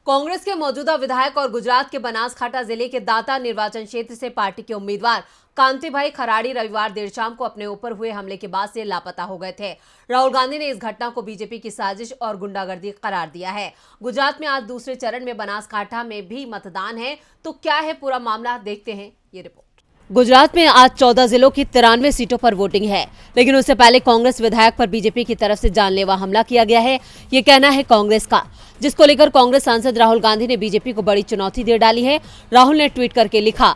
कांग्रेस के मौजूदा विधायक और गुजरात के बनासकांठा जिले के दाता निर्वाचन क्षेत्र से पार्टी के उम्मीदवार कांतिभाई खराड़ी रविवार देर शाम को अपने ऊपर हुए हमले के बाद से लापता हो गए थे। राहुल गांधी ने इस घटना को बीजेपी की साजिश और गुंडागर्दी करार दिया है। गुजरात में आज दूसरे चरण में बनासकांठा में भी मतदान है, तो क्या है पूरा मामला, देखते हैं ये रिपोर्ट। गुजरात में आज 14 जिलों की 93 सीटों पर वोटिंग है, लेकिन उससे पहले कांग्रेस विधायक पर बीजेपी की तरफ से जानलेवा हमला किया गया है। ये कहना है कांग्रेस का, जिसको लेकर कांग्रेस सांसद राहुल गांधी ने बीजेपी को बड़ी चुनौती दे डाली है। राहुल ने ट्वीट करके लिखा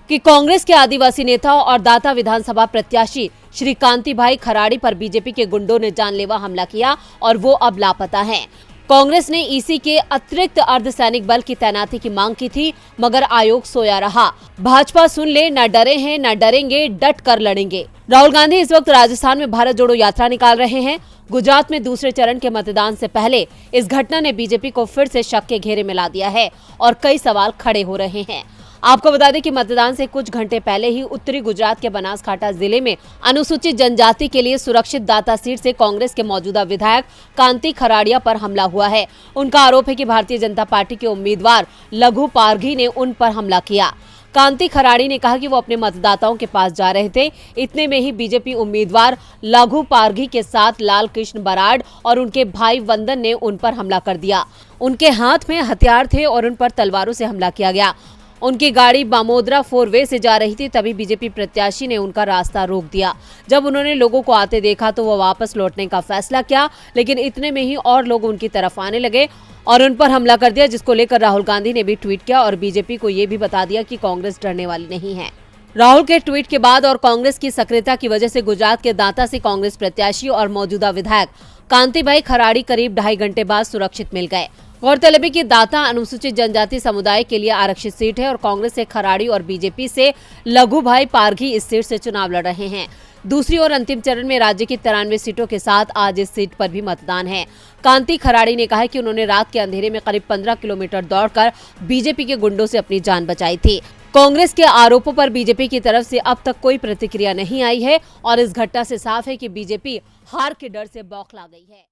कि कांग्रेस के आदिवासी नेता और दाता विधानसभा प्रत्याशी श्री कांतिभाई खराड़ी पर बीजेपी के गुंडों ने जानलेवा हमला किया और वो अब लापता हैं। कांग्रेस ने ईसी के अतिरिक्त अर्धसैनिक बल की तैनाती की मांग की थी, मगर आयोग सोया रहा। भाजपा सुन ले, न डरे हैं न डरेंगे, डट कर लड़ेंगे। राहुल गांधी इस वक्त राजस्थान में भारत जोड़ो यात्रा निकाल रहे हैं। गुजरात में दूसरे चरण के मतदान से पहले इस घटना ने बीजेपी को फिर से शक के घेरे में ला दिया है और कई सवाल खड़े हो रहे हैं। आपको बता दें कि मतदान से कुछ घंटे पहले ही उत्तरी गुजरात के बनासकांठा जिले में अनुसूचित जनजाति के लिए सुरक्षित दाता सीट से कांग्रेस के मौजूदा विधायक कांति खराड़िया पर हमला हुआ है। उनका आरोप है कि भारतीय जनता पार्टी के उम्मीदवार लघु पारघी ने उन पर हमला किया। कांति खराड़ी ने कहा कि वो अपने मतदाताओं के पास जा रहे थे। इतने में ही बीजेपी उम्मीदवार लघु पारघी के साथ लाल कृष्ण बराड़ और उनके भाई वंदन ने उन पर हमला कर दिया। उनके हाथ में हथियार थे और उन पर तलवारों से हमला किया गया। उनकी गाड़ी बामोदरा 4 वे से जा रही थी, तभी बीजेपी प्रत्याशी ने उनका रास्ता रोक दिया। जब उन्होंने लोगों को आते देखा तो वो वापस लौटने का फैसला किया, लेकिन इतने में ही और लोग उनकी तरफ आने लगे और उन पर हमला कर दिया, जिसको लेकर राहुल गांधी ने भी ट्वीट किया और बीजेपी को ये भी बता दिया कि कांग्रेस डरने वाली नहीं है। राहुल के ट्वीट के बाद और कांग्रेस की सक्रियता की वजह से गुजरात के दाता से कांग्रेस प्रत्याशी और मौजूदा विधायक कांतिभाई खराड़ी करीब 2.5 घंटे बाद सुरक्षित मिल गए। गौरतलब है कि दाता अनुसूचित जनजाति समुदाय के लिए आरक्षित सीट है और कांग्रेस से खराड़ी और बीजेपी से लघु भाई पारघी इस सीट से चुनाव लड़ रहे हैं। दूसरी और अंतिम चरण में राज्य की 93 सीटों के साथ आज इस सीट पर भी मतदान है। कांति खराड़ी ने कहा कि उन्होंने रात के अंधेरे में करीब 15 किलोमीटर दौड़कर बीजेपी के गुंडों से अपनी जान बचाई थी। कांग्रेस के आरोपों पर बीजेपी की तरफ से अब तक कोई प्रतिक्रिया नहीं आई है और इस घटना से साफ है कि बीजेपी हार के डर से बौखला गई है।